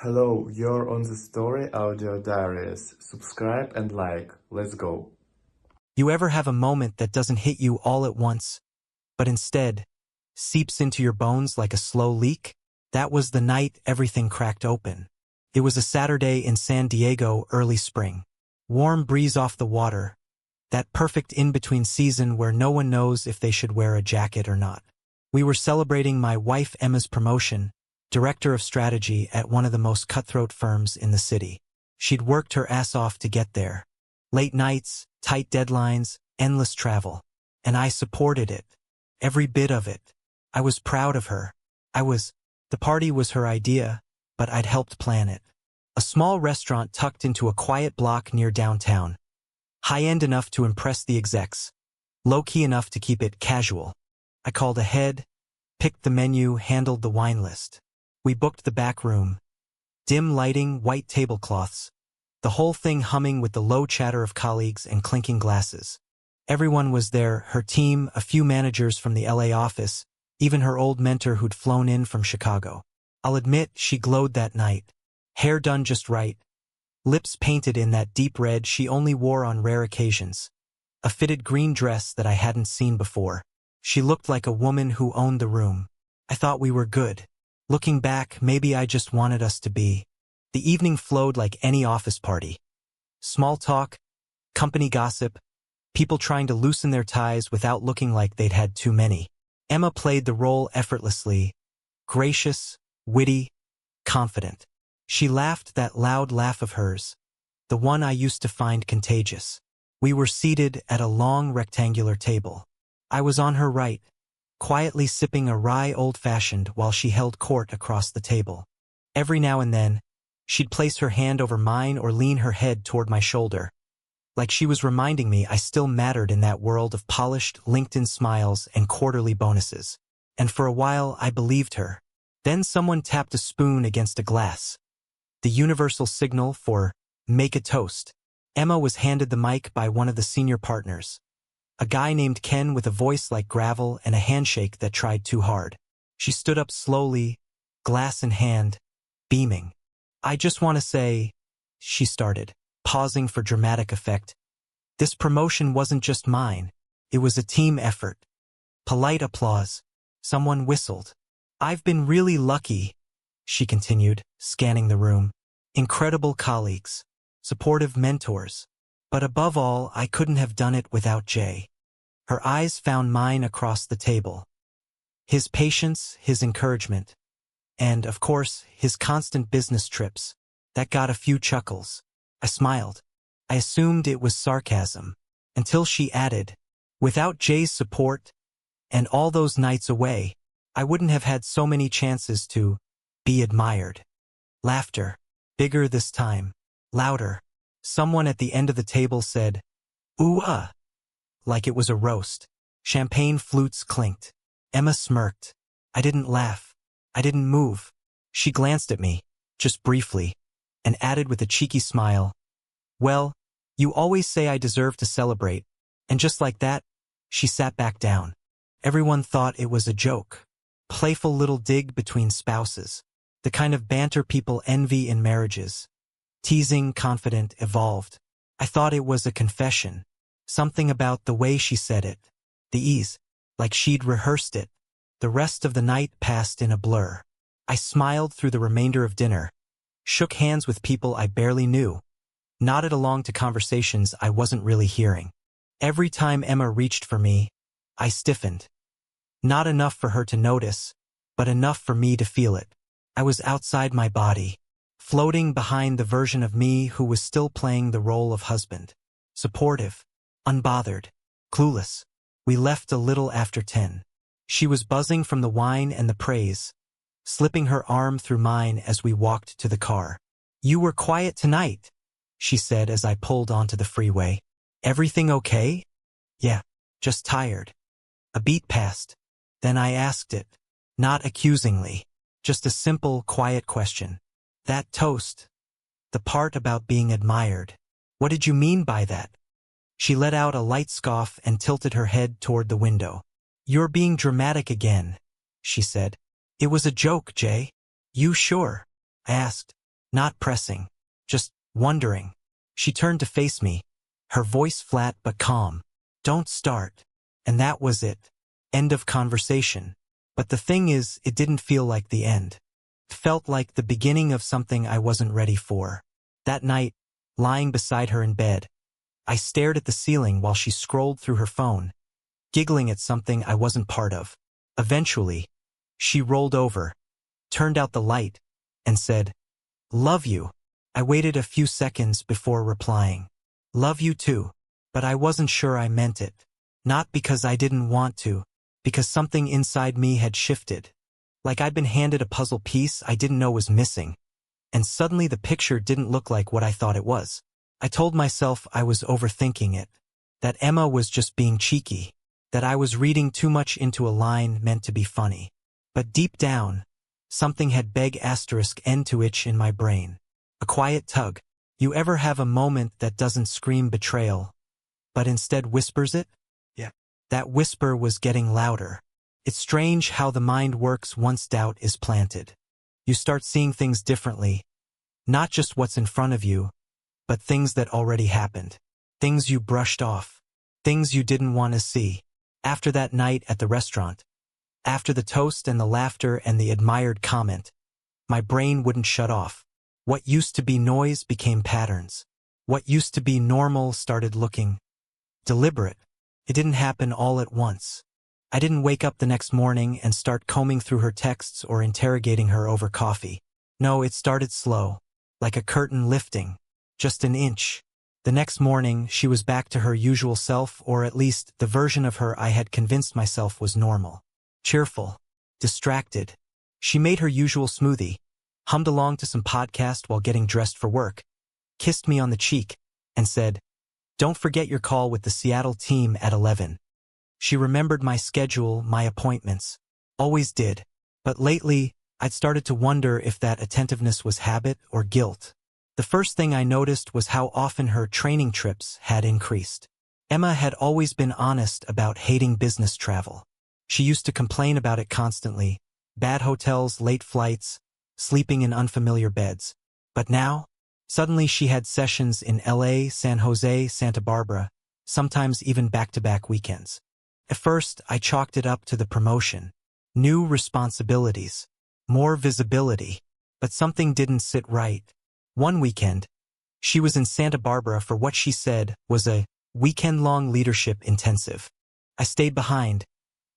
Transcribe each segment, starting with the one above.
Hello, you're on the Story Audio Diaries. Subscribe and like. Let's go. You ever have a moment that doesn't hit you all at once, but instead seeps into your bones like a slow leak? That was the night everything cracked open. It was a Saturday in San Diego, early spring. Warm breeze off the water, that perfect in-between season where no one knows if they should wear a jacket or not. We were celebrating my wife Emma's promotion, director of strategy at one of the most cutthroat firms in the city. She'd worked her ass off to get there. Late nights, tight deadlines, endless travel. And I supported it. Every bit of it. I was proud of her. The party was her idea, but I'd helped plan it. A small restaurant tucked into a quiet block near downtown. High-end enough to impress the execs. Low-key enough to keep it casual. I called ahead, picked the menu, handled the wine list. We booked the back room. Dim lighting, white tablecloths. The whole thing humming with the low chatter of colleagues and clinking glasses. Everyone was there, her team, a few managers from the LA office, even her old mentor who'd flown in from Chicago. I'll admit, she glowed that night. Hair done just right. Lips painted in that deep red she only wore on rare occasions. A fitted green dress that I hadn't seen before. She looked like a woman who owned the room. I thought we were good. Looking back, maybe I just wanted us to be. The evening flowed like any office party. Small talk, company gossip, people trying to loosen their ties without looking like they'd had too many. Emma played the role effortlessly, gracious, witty, confident. She laughed that loud laugh of hers, the one I used to find contagious. We were seated at a long rectangular table. I was on her right, quietly sipping a rye old-fashioned while she held court across the table. Every now and then, she'd place her hand over mine or lean her head toward my shoulder, like she was reminding me I still mattered in that world of polished LinkedIn smiles and quarterly bonuses. And for a while, I believed her. Then someone tapped a spoon against a glass. The universal signal for make a toast. Emma was handed the mic by one of the senior partners. A guy named Ken with a voice like gravel and a handshake that tried too hard. She stood up slowly, glass in hand, beaming. "I just want to say," she started, pausing for dramatic effect. "This promotion wasn't just mine. It was a team effort." Polite applause. Someone whistled. "I've been really lucky," she continued, scanning the room. "Incredible colleagues. Supportive mentors. But above all, I couldn't have done it without Jay." Her eyes found mine across the table. His patience, his encouragement. And, of course, his constant business trips. That got a few chuckles. I smiled. I assumed it was sarcasm. Until she added, "Without Jay's support, and all those nights away, I wouldn't have had so many chances to be admired." Laughter. Bigger this time. Louder. Someone at the end of the table said, "Ooh-ah," like it was a roast. Champagne flutes clinked. Emma smirked. I didn't laugh. I didn't move. She glanced at me, just briefly, and added with a cheeky smile, "Well, you always say I deserve to celebrate." And just like that, she sat back down. Everyone thought it was a joke. Playful little dig between spouses. The kind of banter people envy in marriages. Teasing, confident, evolved. I thought it was a confession. Something about the way she said it. The ease. Like she'd rehearsed it. The rest of the night passed in a blur. I smiled through the remainder of dinner. Shook hands with people I barely knew. Nodded along to conversations I wasn't really hearing. Every time Emma reached for me, I stiffened. Not enough for her to notice, but enough for me to feel it. I was outside my body, floating behind the version of me who was still playing the role of husband. Supportive, unbothered, clueless. We left a little after 10. She was buzzing from the wine and the praise, slipping her arm through mine as we walked to the car. "You were quiet tonight," she said as I pulled onto the freeway. "Everything okay?" "Yeah, just tired." A beat passed. Then I asked it, not accusingly, just a simple, quiet question. "That toast, the part about being admired, what did you mean by that?" She let out a light scoff and tilted her head toward the window. "You're being dramatic again," she said. "It was a joke, Jay." "You sure?" I asked. Not pressing. Just wondering. She turned to face me, her voice flat but calm. Don't start. And that was it. End of conversation. But the thing is, it didn't feel like the end. It felt like the beginning of something I wasn't ready for. That night, lying beside her in bed, I stared at the ceiling while she scrolled through her phone, giggling at something I wasn't part of. Eventually, she rolled over, turned out the light, and said, "Love you." I waited a few seconds before replying. "Love you too." But I wasn't sure I meant it. Not because I didn't want to, because something inside me had shifted. Like I'd been handed a puzzle piece I didn't know was missing, and suddenly the picture didn't look like what I thought it was. I told myself I was overthinking it, that Emma was just being cheeky, that I was reading too much into a line meant to be funny. But deep down, something had big asterisk end to itch in my brain. A quiet tug. You ever have a moment that doesn't scream betrayal, but instead whispers it? Yeah. That whisper was getting louder. It's strange how the mind works once doubt is planted. You start seeing things differently, not just what's in front of you, but things that already happened. Things you brushed off. Things you didn't want to see. After that night at the restaurant, after the toast and the laughter and the admired comment, my brain wouldn't shut off. What used to be noise became patterns. What used to be normal started looking deliberate. It didn't happen all at once. I didn't wake up the next morning and start combing through her texts or interrogating her over coffee. No, it started slow, like a curtain lifting, just an inch. The next morning, she was back to her usual self, or at least the version of her I had convinced myself was normal. Cheerful, distracted. She made her usual smoothie, hummed along to some podcast while getting dressed for work, kissed me on the cheek, and said, "Don't forget your call with the Seattle team at 11. She remembered my schedule, my appointments. Always did. But lately, I'd started to wonder if that attentiveness was habit or guilt. The first thing I noticed was how often her training trips had increased. Emma had always been honest about hating business travel. She used to complain about it constantly. Bad hotels, late flights, sleeping in unfamiliar beds. But now, suddenly she had sessions in LA, San Jose, Santa Barbara, sometimes even back-to-back weekends. At first, I chalked it up to the promotion. New responsibilities. More visibility. But something didn't sit right. One weekend, she was in Santa Barbara for what she said was a weekend-long leadership intensive. I stayed behind,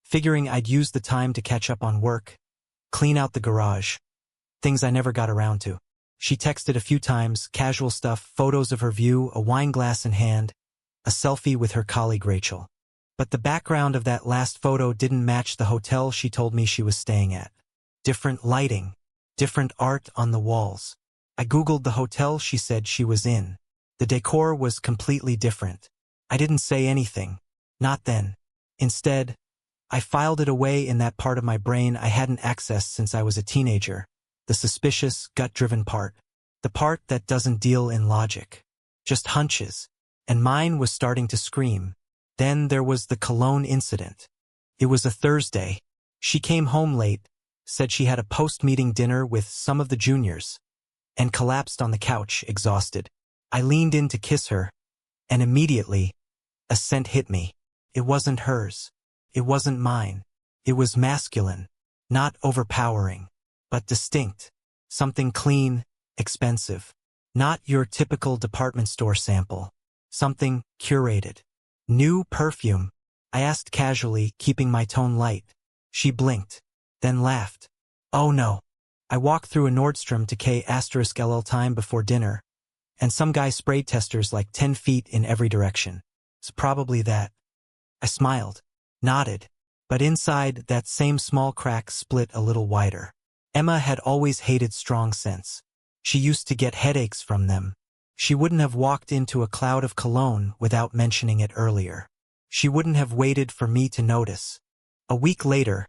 figuring I'd use the time to catch up on work, clean out the garage. Things I never got around to. She texted a few times, casual stuff, photos of her view, a wine glass in hand, a selfie with her colleague Rachel. But the background of that last photo didn't match the hotel she told me she was staying at. Different lighting, different art on the walls. I Googled the hotel she said she was in. The decor was completely different. I didn't say anything. Not then. Instead, I filed it away in that part of my brain I hadn't accessed since I was a teenager. The suspicious, gut-driven part. The part that doesn't deal in logic. Just hunches. And mine was starting to scream. Then there was the cologne incident. It was a Thursday. She came home late, said she had a post-meeting dinner with some of the juniors, and collapsed on the couch, exhausted. I leaned in to kiss her, and immediately, a scent hit me. It wasn't hers. It wasn't mine. It was masculine. Not overpowering, but distinct. Something clean, expensive. Not your typical department store sample. Something curated. New perfume. I asked casually, keeping my tone light. She blinked, then laughed. Oh no. I walked through a Nordstrom to K*LL time before dinner, and some guy sprayed testers like 10 feet in every direction. It's probably that. I smiled, nodded, but inside that same small crack split a little wider. Emma had always hated strong scents. She used to get headaches from them. She wouldn't have walked into a cloud of cologne without mentioning it earlier. She wouldn't have waited for me to notice. A week later,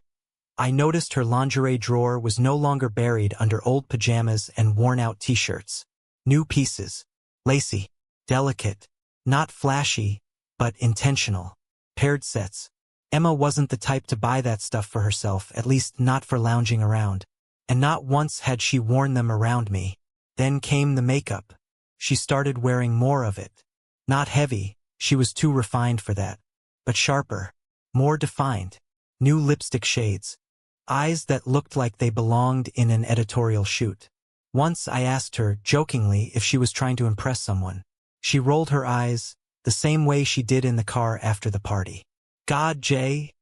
I noticed her lingerie drawer was no longer buried under old pajamas and worn-out t-shirts. New pieces. Lacy. Delicate. Not flashy, but intentional. Paired sets. Emma wasn't the type to buy that stuff for herself, at least not for lounging around. And not once had she worn them around me. Then came the makeup. She started wearing more of it. Not heavy, she was too refined for that. But sharper. More defined. New lipstick shades. Eyes that looked like they belonged in an editorial shoot. Once I asked her, jokingly, if she was trying to impress someone. She rolled her eyes, the same way she did in the car after the party. "God, Jay,"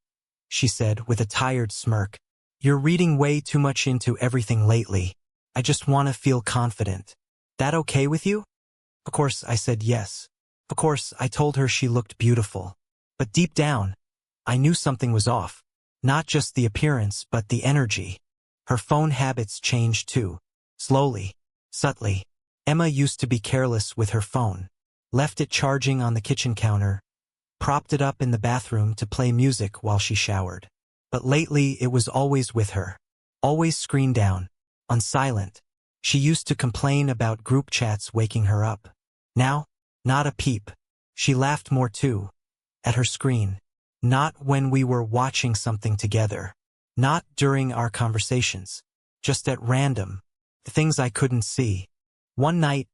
she said with a tired smirk, "you're reading way too much into everything lately. I just want to feel confident. That okay with you?" Of course, I said yes. Of course, I told her she looked beautiful. But deep down, I knew something was off. Not just the appearance, but the energy. Her phone habits changed too. Slowly, subtly. Emma used to be careless with her phone. Left it charging on the kitchen counter. Propped it up in the bathroom to play music while she showered. But lately it was always with her. Always screen down. On silent. She used to complain about group chats waking her up. Now, not a peep. She laughed more too. At her screen. Not when we were watching something together. Not during our conversations. Just at random. The things I couldn't see. One night,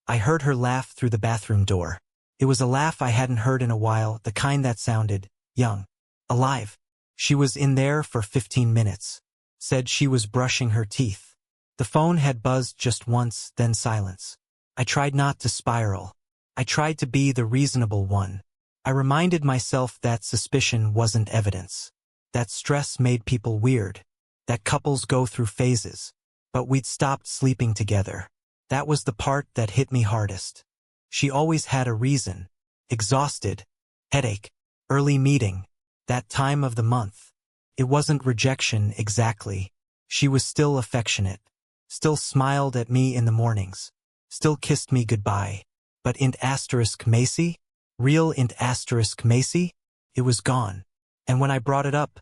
I heard her laugh through the bathroom door. It was a laugh I hadn't heard in a while, the kind that sounded young. Alive. She was in there for 15 minutes. Said she was brushing her teeth. The phone had buzzed just once, then silence. I tried not to spiral. I tried to be the reasonable one. I reminded myself that suspicion wasn't evidence. That stress made people weird. That couples go through phases. But we'd stopped sleeping together. That was the part that hit me hardest. She always had a reason. Exhausted. Headache. Early meeting. That time of the month. It wasn't rejection exactly. She was still affectionate. Still smiled at me in the mornings. Still kissed me goodbye. But int asterisk Macy? Real int asterisk Macy? It was gone. And when I brought it up,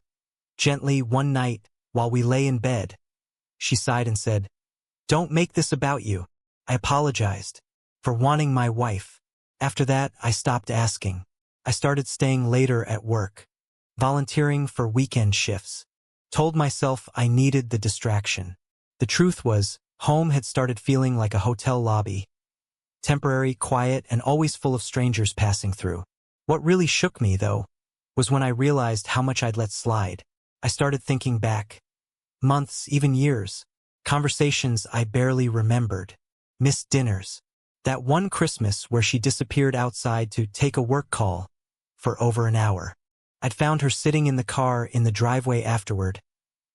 gently one night, while we lay in bed, she sighed and said, "Don't make this about you." I apologized. For wanting my wife. After that, I stopped asking. I started staying later at work. Volunteering for weekend shifts. Told myself I needed the distraction. The truth was, home had started feeling like a hotel lobby. Temporary, quiet, and always full of strangers passing through. What really shook me, though, was when I realized how much I'd let slide. I started thinking back. Months, even years. Conversations I barely remembered. Missed dinners. That one Christmas where she disappeared outside to take a work call for over an hour. I'd found her sitting in the car in the driveway afterward,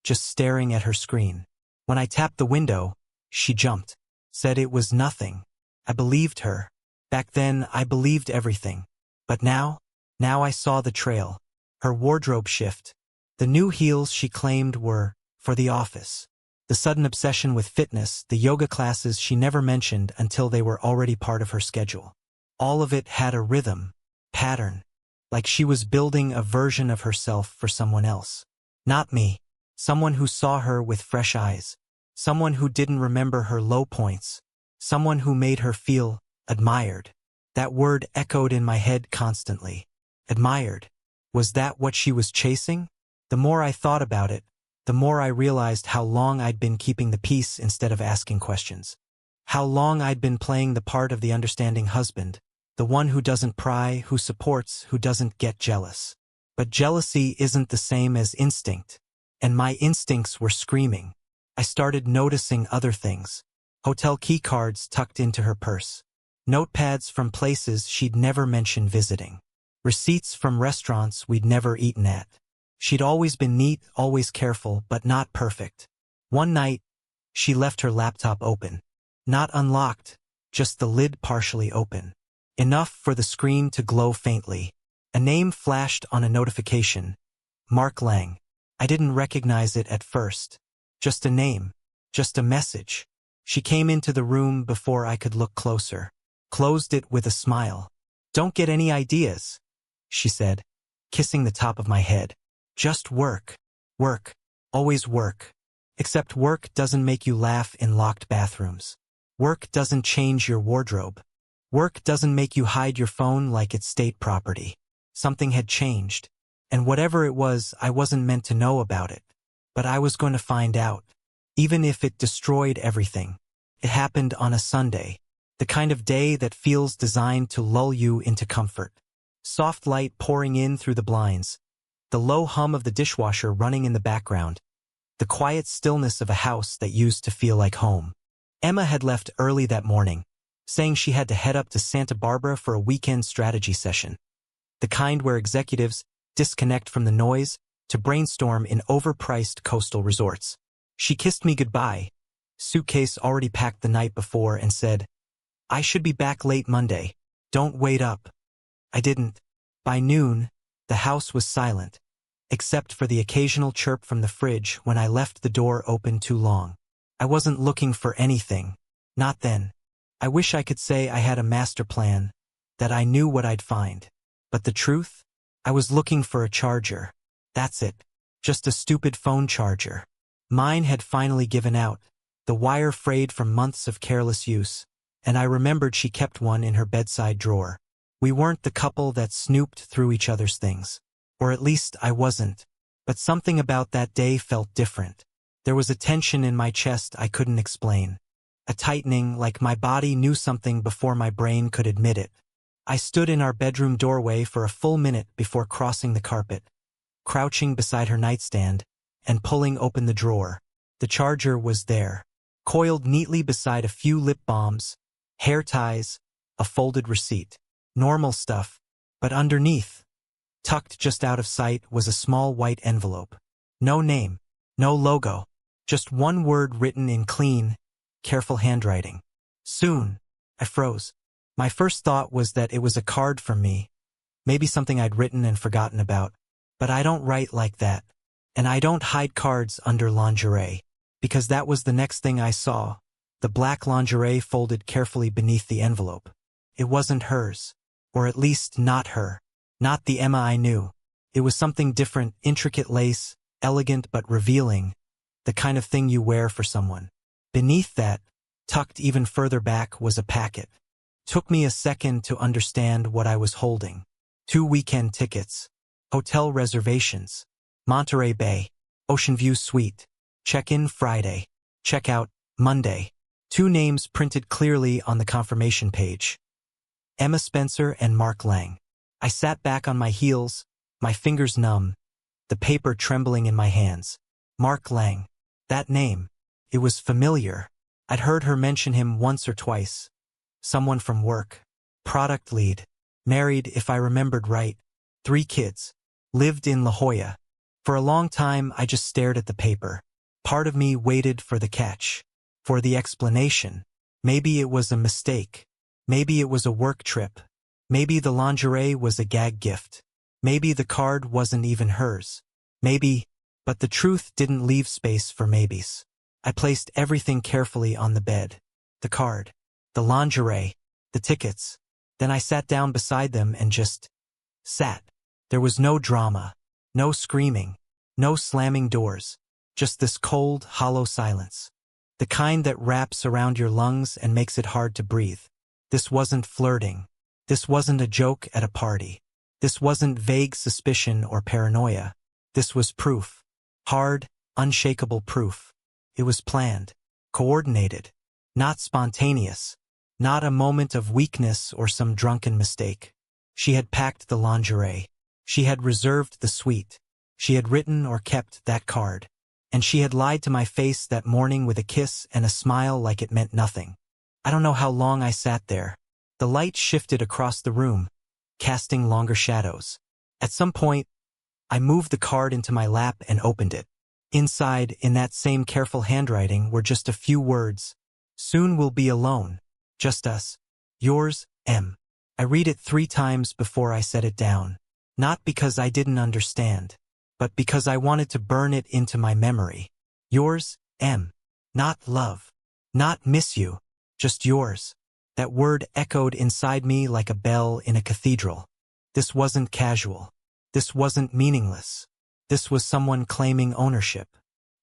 just staring at her screen. When I tapped the window, she jumped. Said it was nothing. I believed her. Back then, I believed everything. But now I saw the trail. Her wardrobe shift. The new heels she claimed were for the office. The sudden obsession with fitness, the yoga classes she never mentioned until they were already part of her schedule. All of it had a rhythm, pattern, like she was building a version of herself for someone else. Not me. Someone who saw her with fresh eyes. Someone who didn't remember her low points. Someone who made her feel admired. That word echoed in my head constantly. Admired. Was that what she was chasing? The more I thought about it, the more I realized how long I'd been keeping the peace instead of asking questions. How long I'd been playing the part of the understanding husband, the one who doesn't pry, who supports, who doesn't get jealous. But jealousy isn't the same as instinct, and my instincts were screaming. I started noticing other things. Hotel keycards tucked into her purse. Notepads from places she'd never mentioned visiting. Receipts from restaurants we'd never eaten at. She'd always been neat, always careful, but not perfect. One night, she left her laptop open. Not unlocked, just the lid partially open. Enough for the screen to glow faintly. A name flashed on a notification. Mark Lang. I didn't recognize it at first. Just a name. Just a message. She came into the room before I could look closer. Closed it with a smile. "Don't get any ideas," she said, kissing the top of my head. "Just work. Work. Always work. Except work doesn't make you laugh in locked bathrooms. Work doesn't change your wardrobe. Work doesn't make you hide your phone like it's state property." Something had changed. And whatever it was, I wasn't meant to know about it. But I was going to find out. Even if it destroyed everything. It happened on a Sunday, the kind of day that feels designed to lull you into comfort. Soft light pouring in through the blinds, the low hum of the dishwasher running in the background, the quiet stillness of a house that used to feel like home. Emma had left early that morning, saying she had to head up to Santa Barbara for a weekend strategy session, the kind where executives disconnect from the noise to brainstorm in overpriced coastal resorts. She kissed me goodbye, suitcase already packed the night before, and said, "I should be back late Monday. Don't wait up." I didn't. By noon, the house was silent, except for the occasional chirp from the fridge when I left the door open too long. I wasn't looking for anything. Not then. I wish I could say I had a master plan, that I knew what I'd find. But the truth? I was looking for a charger. That's it. Just a stupid phone charger. Mine had finally given out, the wire frayed from months of careless use, and I remembered she kept one in her bedside drawer. We weren't the couple that snooped through each other's things. Or at least I wasn't. But something about that day felt different. There was a tension in my chest I couldn't explain. A tightening, like my body knew something before my brain could admit it. I stood in our bedroom doorway for a full minute before crossing the carpet, crouching beside her nightstand, and pulling open the drawer. The charger was there, coiled neatly beside a few lip balms, hair ties, a folded receipt. Normal stuff, but underneath, tucked just out of sight, was a small white envelope. No name, no logo, just one word written in clean, careful handwriting. Soon. I froze. My first thought was that it was a card from me, maybe something I'd written and forgotten about. But I don't write like that. And I don't hide cards under lingerie, because that was the next thing I saw, the black lingerie folded carefully beneath the envelope. It wasn't hers, or at least not her, not the Emma I knew. It was something different, intricate lace, elegant but revealing, the kind of thing you wear for someone. Beneath that, tucked even further back, was a packet. Took me a second to understand what I was holding. 2 weekend tickets, hotel reservations, Monterey Bay, Ocean View Suite, check-in Friday, check-out Monday. 2 names printed clearly on the confirmation page. Emma Spencer and Mark Lang. I sat back on my heels, my fingers numb, the paper trembling in my hands. Mark Lang. That name. It was familiar. I'd heard her mention him once or twice. Someone from work. Product lead. Married, if I remembered right. 3 kids. Lived in La Jolla. For a long time, I just stared at the paper. Part of me waited for the catch. For the explanation. Maybe it was a mistake. Maybe it was a work trip. Maybe the lingerie was a gag gift. Maybe the card wasn't even hers. Maybe, but the truth didn't leave space for maybes. I placed everything carefully on the bed. The card, the lingerie, the tickets. Then I sat down beside them and just sat. There was no drama, no screaming, no slamming doors, just this cold, hollow silence. The kind that wraps around your lungs and makes it hard to breathe. This wasn't flirting. This wasn't a joke at a party. This wasn't vague suspicion or paranoia. This was proof. Hard, unshakable proof. It was planned, coordinated, not spontaneous, not a moment of weakness or some drunken mistake. She had packed the lingerie. She had reserved the suite. She had written or kept that card. And she had lied to my face that morning with a kiss and a smile like it meant nothing. I don't know how long I sat there. The light shifted across the room, casting longer shadows. At some point, I moved the card into my lap and opened it. Inside, in that same careful handwriting, were just a few words. Soon we'll be alone. Just us. Yours, M. I read it 3 times before I set it down. Not because I didn't understand, but because I wanted to burn it into my memory. Yours, M. Not love. Not miss you. Just yours. That word echoed inside me like a bell in a cathedral. This wasn't casual. This wasn't meaningless. This was someone claiming ownership.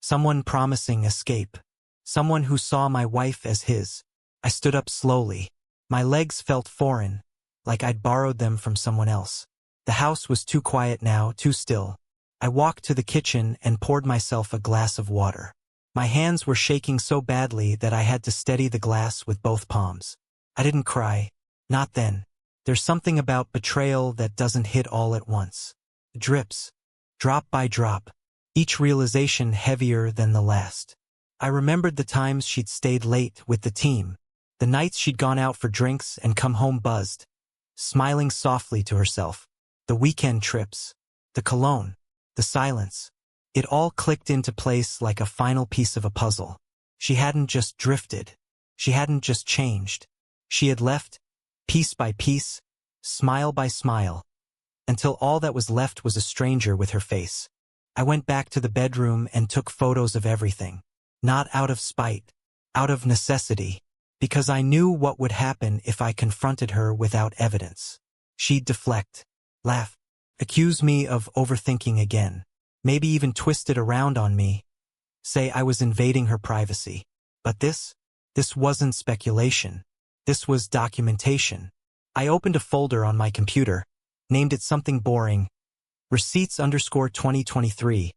Someone promising escape. Someone who saw my wife as his. I stood up slowly. My legs felt foreign, like I'd borrowed them from someone else. The house was too quiet now, too still. I walked to the kitchen and poured myself a glass of water. My hands were shaking so badly that I had to steady the glass with both palms. I didn't cry. Not then. There's something about betrayal that doesn't hit all at once. It drips. Drop by drop. Each realization heavier than the last. I remembered the times she'd stayed late with the team. The nights she'd gone out for drinks and come home buzzed, smiling softly to herself. The weekend trips. The cologne. The silence. It all clicked into place like a final piece of a puzzle. She hadn't just drifted. She hadn't just changed. She had left, piece by piece, smile by smile, until all that was left was a stranger with her face. I went back to the bedroom and took photos of everything. Not out of spite, out of necessity, because I knew what would happen if I confronted her without evidence. She'd deflect, laugh, accuse me of overthinking again, maybe even twist it around on me, say I was invading her privacy. But this wasn't speculation. This was documentation. I opened a folder on my computer, named it something boring, Receipts_2023,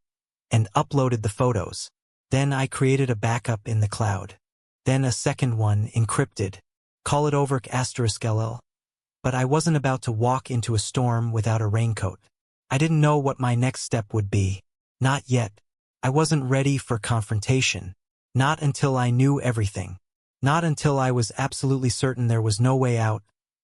and uploaded the photos. Then I created a backup in the cloud. Then a second one, encrypted. Call it over *LL. But I wasn't about to walk into a storm without a raincoat. I didn't know what my next step would be. Not yet. I wasn't ready for confrontation. Not until I knew everything. Not until I was absolutely certain there was no way out,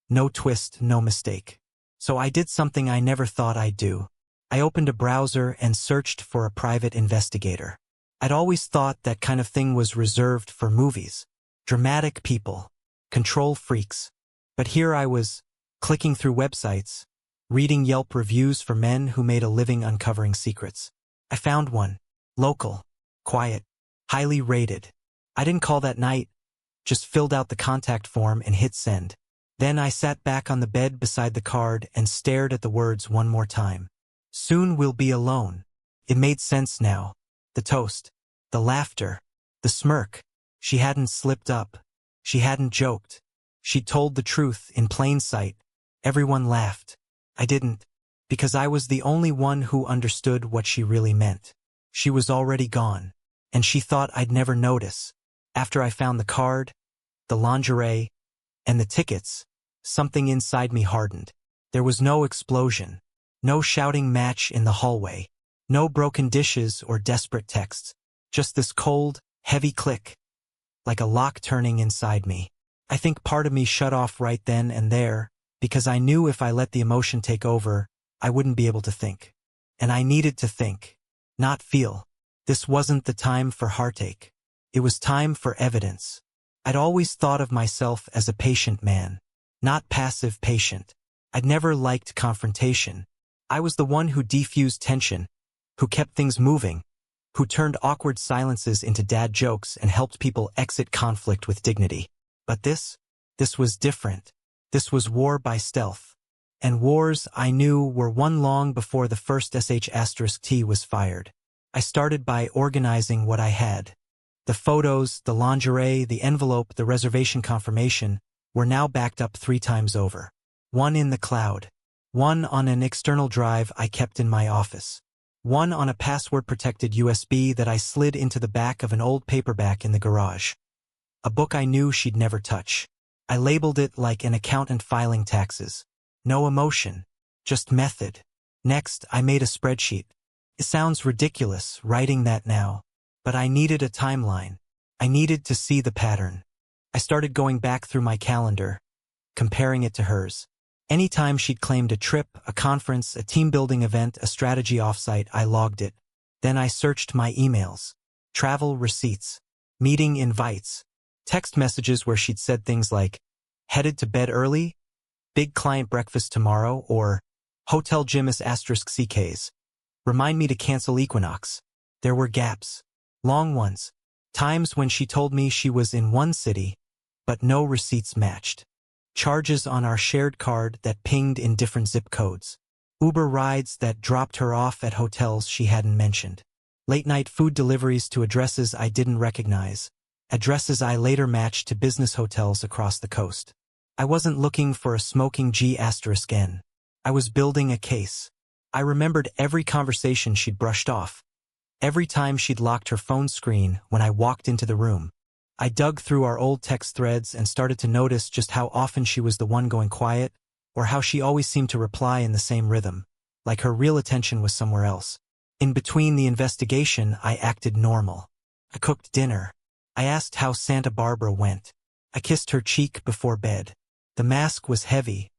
no twist, no mistake. So I did something I never thought I'd do. I opened a browser and searched for a private investigator. I'd always thought that kind of thing was reserved for movies. Dramatic people. Control freaks. But here I was, clicking through websites, reading Yelp reviews for men who made a living uncovering secrets. I found one. Local. Quiet. Highly rated. I didn't call that night, just filled out the contact form and hit send. Then I sat back on the bed beside the card and stared at the words one more time. Soon we'll be alone. It made sense now. The toast. The laughter. The smirk. She hadn't slipped up. She hadn't joked. She'd told the truth in plain sight. Everyone laughed. I didn't, because I was the only one who understood what she really meant. She was already gone, and she thought I'd never notice. After I found the card, the lingerie, and the tickets, something inside me hardened. There was no explosion, no shouting match in the hallway, no broken dishes or desperate texts, just this cold, heavy click, like a lock turning inside me. I think part of me shut off right then and there, because I knew if I let the emotion take over, I wouldn't be able to think. And I needed to think, not feel. This wasn't the time for heartache. It was time for evidence. I'd always thought of myself as a patient man, not passive patient. I'd never liked confrontation. I was the one who defused tension, who kept things moving, who turned awkward silences into dad jokes and helped people exit conflict with dignity. But this was different. This was war by stealth. And wars, I knew, were won long before the first *T was fired. I started by organizing what I had. The photos, the lingerie, the envelope, the reservation confirmation were now backed up 3 times over. One in the cloud. One on an external drive I kept in my office. One on a password-protected USB that I slid into the back of an old paperback in the garage. A book I knew she'd never touch. I labeled it like an accountant filing taxes. No emotion, just method. Next, I made a spreadsheet. It sounds ridiculous, writing that now. But I needed a timeline. I needed to see the pattern. I started going back through my calendar, comparing it to hers. Anytime she'd claimed a trip, a conference, a team-building event, a strategy offsite, I logged it. Then I searched my emails. Travel receipts. Meeting invites. Text messages where she'd said things like, headed to bed early, big client breakfast tomorrow, or hotel gym is *CKs. Remind me to cancel Equinox. There were gaps. Long ones. Times when she told me she was in one city, but no receipts matched. Charges on our shared card that pinged in different zip codes. Uber rides that dropped her off at hotels she hadn't mentioned. Late-night food deliveries to addresses I didn't recognize. Addresses I later matched to business hotels across the coast. I wasn't looking for a smoking *N. I was building a case. I remembered every conversation she'd brushed off. Every time she'd locked her phone screen when I walked into the room. I dug through our old text threads and started to notice just how often she was the one going quiet, or how she always seemed to reply in the same rhythm, like her real attention was somewhere else. In between the investigation, I acted normal. I cooked dinner. I asked how Santa Barbara went. I kissed her cheek before bed. The mask was heavy,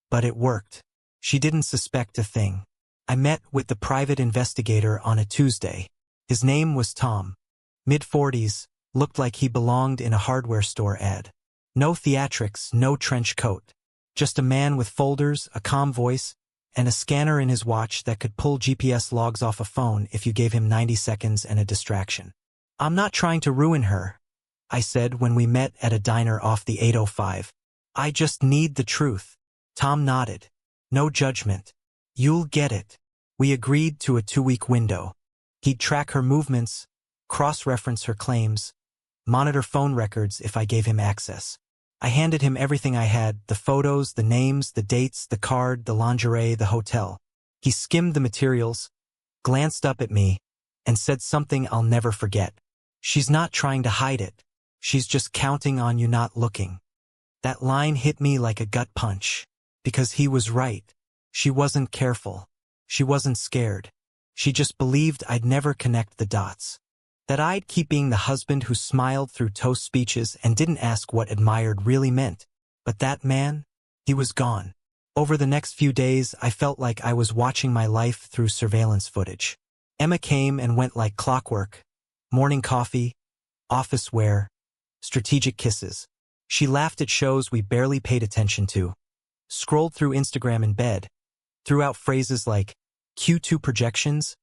but it worked. She didn't suspect a thing. I met with the private investigator on a Tuesday. His name was Tom. Mid-40s, looked like he belonged in a hardware store ad. No theatrics, no trench coat. Just a man with folders, a calm voice, and a scanner in his watch that could pull GPS logs off a phone if you gave him 90 seconds and a distraction. "I'm not trying to ruin her," I said when we met at a diner off the 805. "I just need the truth." Tom nodded. "No judgment. You'll get it." We agreed to a 2-week window. He'd track her movements, cross-reference her claims, monitor phone records if I gave him access. I handed him everything I had, the photos, the names, the dates, the card, the lingerie, the hotel. He skimmed the materials, glanced up at me, and said something I'll never forget. "She's not trying to hide it. She's just counting on you not looking." That line hit me like a gut punch. Because he was right. She wasn't careful. She wasn't scared. She just believed I'd never connect the dots. That I'd keep being the husband who smiled through toast speeches and didn't ask what admired really meant. But that man, he was gone. Over the next few days, I felt like I was watching my life through surveillance footage. Emma came and went like clockwork. Morning coffee, office wear, strategic kisses. She laughed at shows we barely paid attention to, scrolled through Instagram in bed, threw out phrases like Q2 projections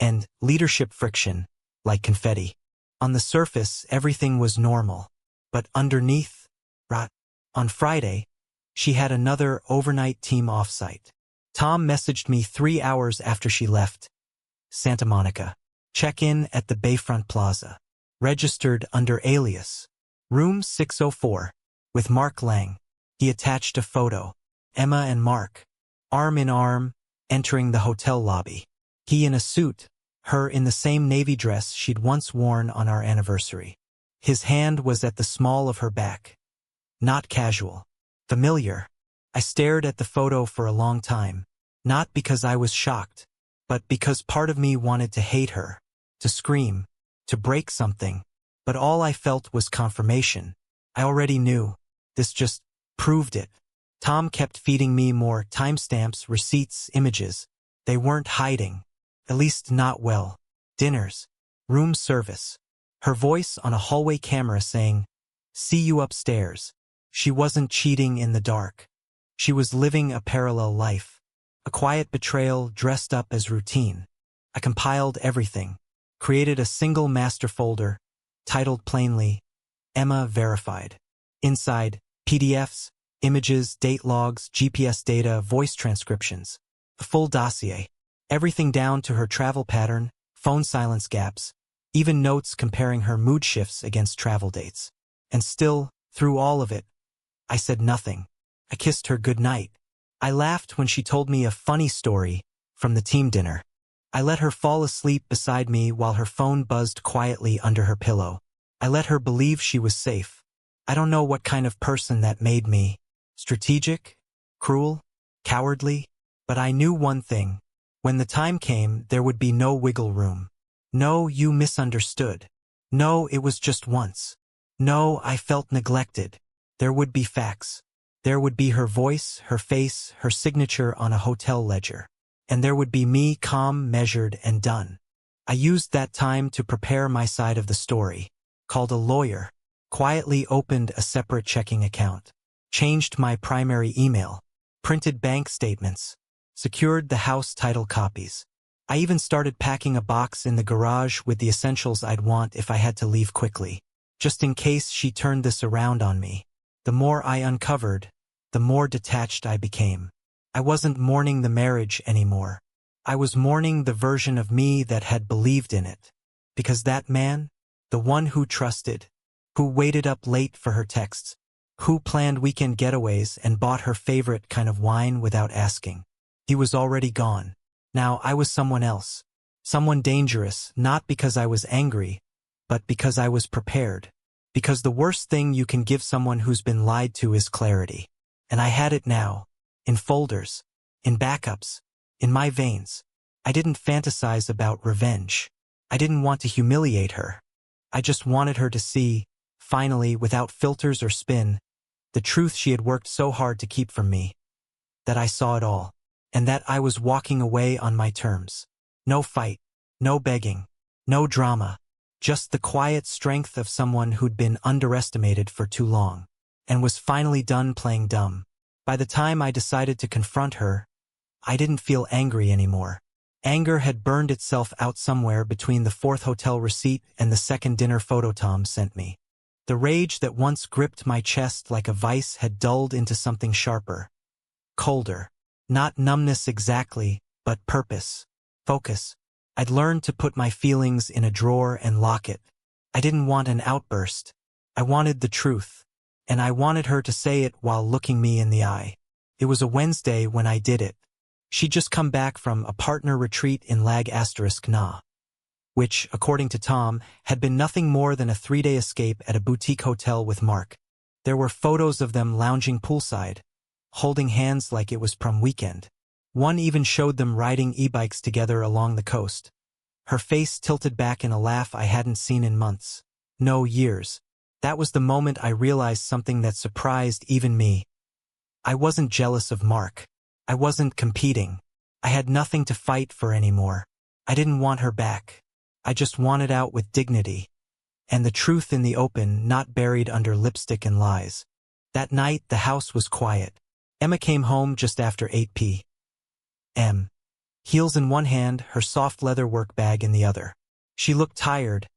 and leadership friction like confetti. On the surface, everything was normal, but underneath, rot. On Friday, she had another overnight team offsite. Tom messaged me 3 hours after she left. Santa Monica. Check-in at the Bayfront Plaza. Registered under alias. Room 604. With Mark Lang. He attached a photo. Emma and Mark, arm in arm, entering the hotel lobby. He in a suit, her in the same navy dress she'd once worn on our anniversary. His hand was at the small of her back. Not casual. Familiar. I stared at the photo for a long time. Not because I was shocked, but because part of me wanted to hate her, to scream, to break something. But all I felt was confirmation. I already knew. This just proved it. Tom kept feeding me more timestamps, receipts, images. They weren't hiding. At least not well. Dinners. Room service. Her voice on a hallway camera saying, "See you upstairs." She wasn't cheating in the dark. She was living a parallel life. A quiet betrayal dressed up as routine. I compiled everything. Created a single master folder, titled plainly, Emma Verified. Inside, PDFs, images, date logs, GPS data, voice transcriptions. A full dossier. Everything down to her travel pattern, phone silence gaps, even notes comparing her mood shifts against travel dates. And still, through all of it, I said nothing. I kissed her goodnight. I laughed when she told me a funny story from the team dinner. I let her fall asleep beside me while her phone buzzed quietly under her pillow. I let her believe she was safe. I don't know what kind of person that made me. Strategic? Cruel? Cowardly? But I knew one thing. When the time came, there would be no wiggle room. No, you misunderstood. No, it was just once. No, I felt neglected. There would be facts. There would be her voice, her face, her signature on a hotel ledger. And there would be me, calm, measured, and done. I used that time to prepare my side of the story. Called a lawyer. Quietly opened a separate checking account. Changed my primary email. Printed bank statements. Secured the house title copies. I even started packing a box in the garage with the essentials I'd want if I had to leave quickly. Just in case she turned this around on me. The more I uncovered, the more detached I became. I wasn't mourning the marriage anymore. I was mourning the version of me that had believed in it. Because that man, the one who trusted, who waited up late for her texts, who planned weekend getaways and bought her favorite kind of wine without asking, he was already gone. Now I was someone else. Someone dangerous, not because I was angry, but because I was prepared. Because the worst thing you can give someone who's been lied to is clarity. And I had it now. In folders. In backups. In my veins. I didn't fantasize about revenge. I didn't want to humiliate her. I just wanted her to see, finally, without filters or spin, the truth she had worked so hard to keep from me. That I saw it all. And that I was walking away on my terms. No fight. No begging. No drama. Just the quiet strength of someone who'd been underestimated for too long. And was finally done playing dumb. By the time I decided to confront her, I didn't feel angry anymore. Anger had burned itself out somewhere between the 4th hotel receipt and the 2nd dinner photo Tom sent me. The rage that once gripped my chest like a vice had dulled into something sharper. Colder. Not numbness exactly, but purpose. Focus. I'd learned to put my feelings in a drawer and lock it. I didn't want an outburst. I wanted the truth. And I wanted her to say it while looking me in the eye. It was a Wednesday when I did it. She'd just come back from a partner retreat in Lag*Na, which, according to Tom, had been nothing more than a 3-day escape at a boutique hotel with Mark. There were photos of them lounging poolside, holding hands like it was prom weekend. One even showed them riding e-bikes together along the coast. Her face tilted back in a laugh I hadn't seen in months. No, years. That was the moment I realized something that surprised even me. I wasn't jealous of Mark. I wasn't competing. I had nothing to fight for anymore. I didn't want her back. I just wanted out with dignity. And the truth in the open, not buried under lipstick and lies. That night, the house was quiet. Emma came home just after 8 p.m. Heels in one hand, her soft leather work bag in the other. She looked tired,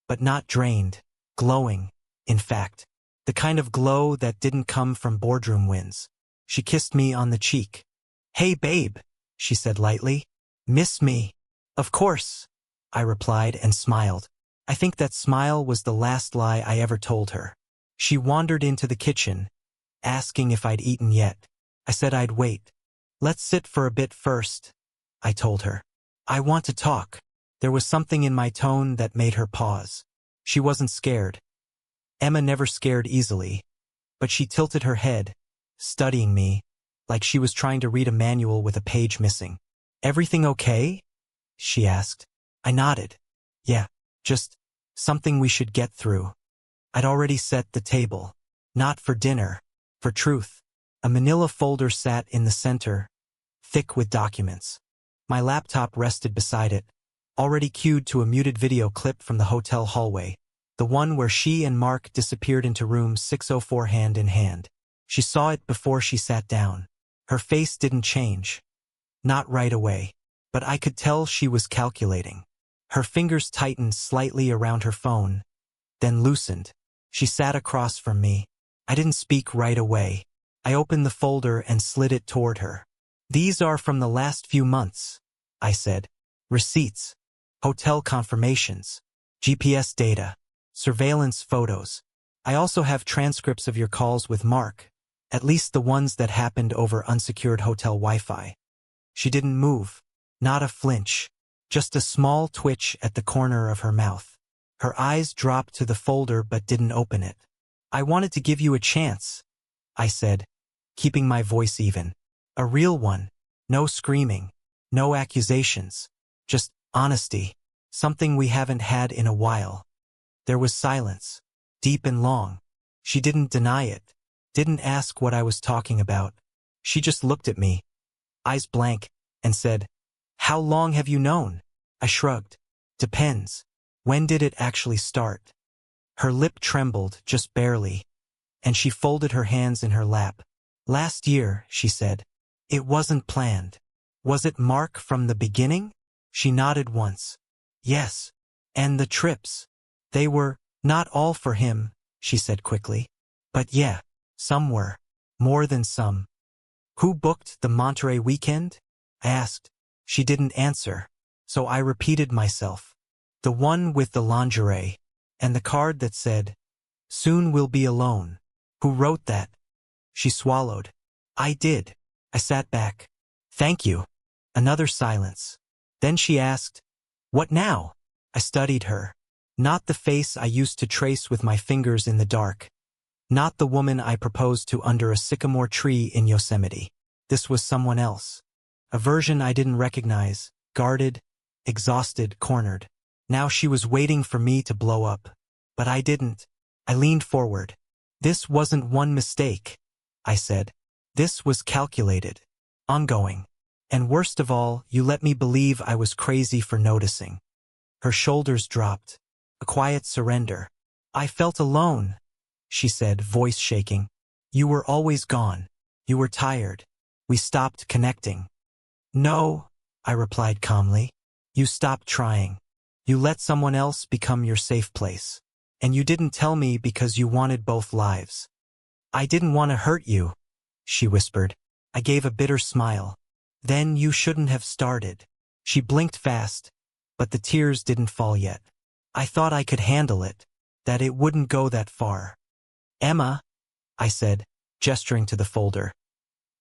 but not drained, glowing, in fact. The kind of glow that didn't come from boardroom wins. She kissed me on the cheek. "Hey, babe," she said lightly. "Miss me?" "Of course," I replied and smiled. I think that smile was the last lie I ever told her. She wandered into the kitchen, asking if I'd eaten yet. I said I'd wait. "Let's sit for a bit first," I told her. "I want to talk." There was something in my tone that made her pause. She wasn't scared. Emma never scared easily, but she tilted her head, studying me, like she was trying to read a manual with a page missing. "Everything okay?" she asked. I nodded. "Yeah, just something we should get through." I'd already set the table. Not for dinner, for truth. A manila folder sat in the center, thick with documents. My laptop rested beside it, already cued to a muted video clip from the hotel hallway, the one where she and Mark disappeared into room 604 hand in hand. She saw it before she sat down. Her face didn't change. Not right away. But I could tell she was calculating. Her fingers tightened slightly around her phone, then loosened. She sat across from me. I didn't speak right away. I opened the folder and slid it toward her. "These are from the last few months," I said. "Receipts, hotel confirmations, GPS data, surveillance photos. I also have transcripts of your calls with Mark, at least the ones that happened over unsecured hotel Wi-Fi." She didn't move. Not a flinch. Just a small twitch at the corner of her mouth. Her eyes dropped to the folder but didn't open it. "I wanted to give you a chance," I said, keeping my voice even. "A real one. No screaming. No accusations. Just honesty. Something we haven't had in a while." There was silence. Deep and long. She didn't deny it. Didn't ask what I was talking about. She just looked at me, eyes blank, and said, "How long have you known?" I shrugged. "Depends. When did it actually start?" Her lip trembled, just barely, and she folded her hands in her lap. "Last year," she said. "It wasn't planned." "Was it Mark from the beginning?" She nodded once. "Yes. And the trips. They were not all for him," she said quickly. "But yeah, some were. More than some." "Who booked the Monterey weekend?" I asked. She didn't answer, so I repeated myself. "The one with the lingerie, and the card that said, 'Soon we'll be alone.' Who wrote that?" She swallowed. "I did." I sat back. "Thank you." Another silence. Then she asked, What now? I studied her. Not the face I used to trace with my fingers in the dark. Not the woman I proposed to under a sycamore tree in Yosemite. This was someone else. A version I didn't recognize, guarded, exhausted, cornered. Now she was waiting for me to blow up. But I didn't. I leaned forward. This wasn't one mistake, I said. This was calculated. Ongoing. And worst of all, you let me believe I was crazy for noticing. Her shoulders dropped. A quiet surrender. I felt alone, she said, voice shaking. You were always gone. You were tired. We stopped connecting. No, I replied calmly. You stopped trying. You let someone else become your safe place. And you didn't tell me because you wanted both lives. I didn't want to hurt you, she whispered. I gave a bitter smile. Then you shouldn't have started. She blinked fast, but the tears didn't fall yet. I thought I could handle it, that it wouldn't go that far. Emma, I said, gesturing to the folder.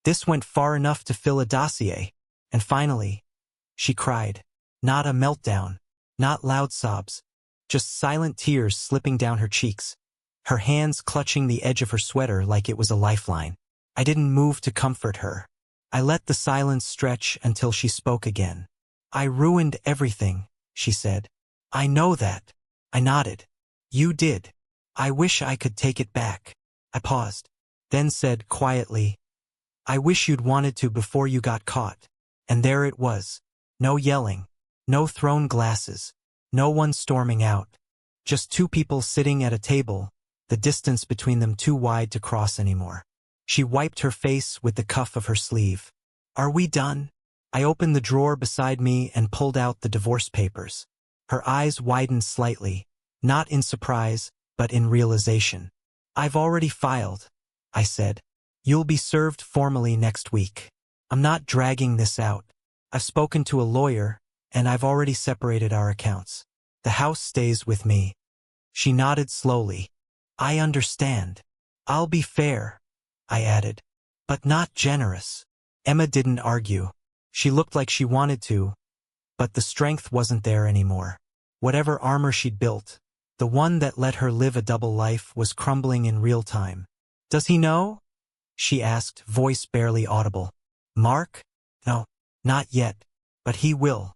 This went far enough to fill a dossier. And finally, she cried. Not a meltdown, not loud sobs, just silent tears slipping down her cheeks, her hands clutching the edge of her sweater like it was a lifeline. I didn't move to comfort her. I let the silence stretch until she spoke again. I ruined everything, she said. I know that. I nodded. You did. I wish I could take it back. I paused, then said quietly, I wish you'd wanted to before you got caught. And there it was. No yelling. No thrown glasses. No one storming out. Just two people sitting at a table, the distance between them too wide to cross anymore. She wiped her face with the cuff of her sleeve. Are we done? I opened the drawer beside me and pulled out the divorce papers. Her eyes widened slightly, not in surprise, but in realization. I've already filed, I said. You'll be served formally next week. I'm not dragging this out. I've spoken to a lawyer, and I've already separated our accounts. The house stays with me. She nodded slowly. I understand. I'll be fair, I added, but not generous. Emma didn't argue. She looked like she wanted to, but the strength wasn't there anymore. Whatever armor she'd built, the one that let her live a double life, was crumbling in real time. Does he know? She asked, voice barely audible. Mark? No, not yet, but he will.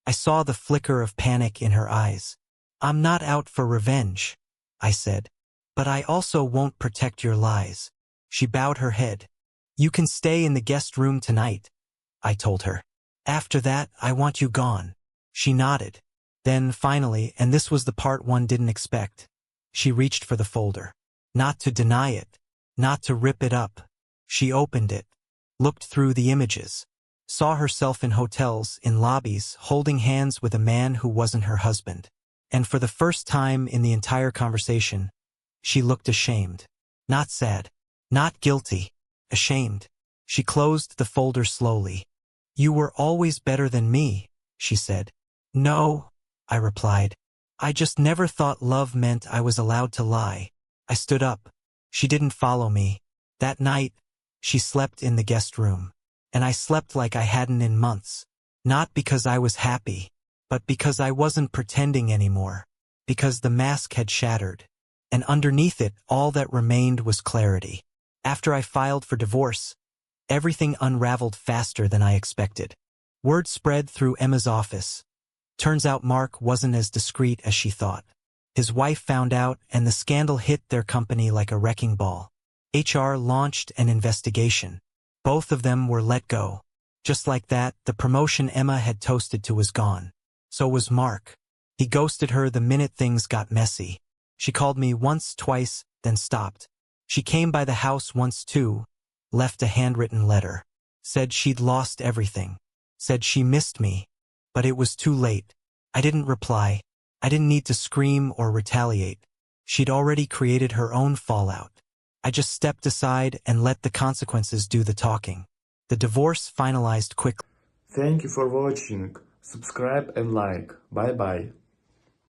I saw the flicker of panic in her eyes. I'm not out for revenge, I said, but I also won't protect your lies. She bowed her head. You can stay in the guest room tonight, I told her. After that, I want you gone. She nodded. Then, finally, and this was the part one didn't expect, she reached for the folder. Not to deny it, not to rip it up. She opened it, looked through the images, saw herself in hotels, in lobbies, holding hands with a man who wasn't her husband. And for the first time in the entire conversation, she looked ashamed. Not sad, not guilty, ashamed. She closed the folder slowly. You were always better than me, she said. No, I replied. I just never thought love meant I was allowed to lie. I stood up. She didn't follow me. That night, she slept in the guest room. And I slept like I hadn't in months. Not because I was happy, but because I wasn't pretending anymore. Because the mask had shattered. And underneath it, all that remained was clarity. After I filed for divorce, everything unraveled faster than I expected. Word spread through Emma's office. Turns out Mark wasn't as discreet as she thought. His wife found out, and the scandal hit their company like a wrecking ball. HR launched an investigation. Both of them were let go. Just like that, the promotion Emma had toasted to was gone. So was Mark. He ghosted her the minute things got messy. She called me once, twice, then stopped. She came by the house once too, left a handwritten letter. Said she'd lost everything. Said she missed me. But it was too late. I didn't reply. I didn't need to scream or retaliate. She'd already created her own fallout. I just stepped aside and let the consequences do the talking. The divorce finalized quickly. Thank you for watching. Subscribe and like. Bye bye.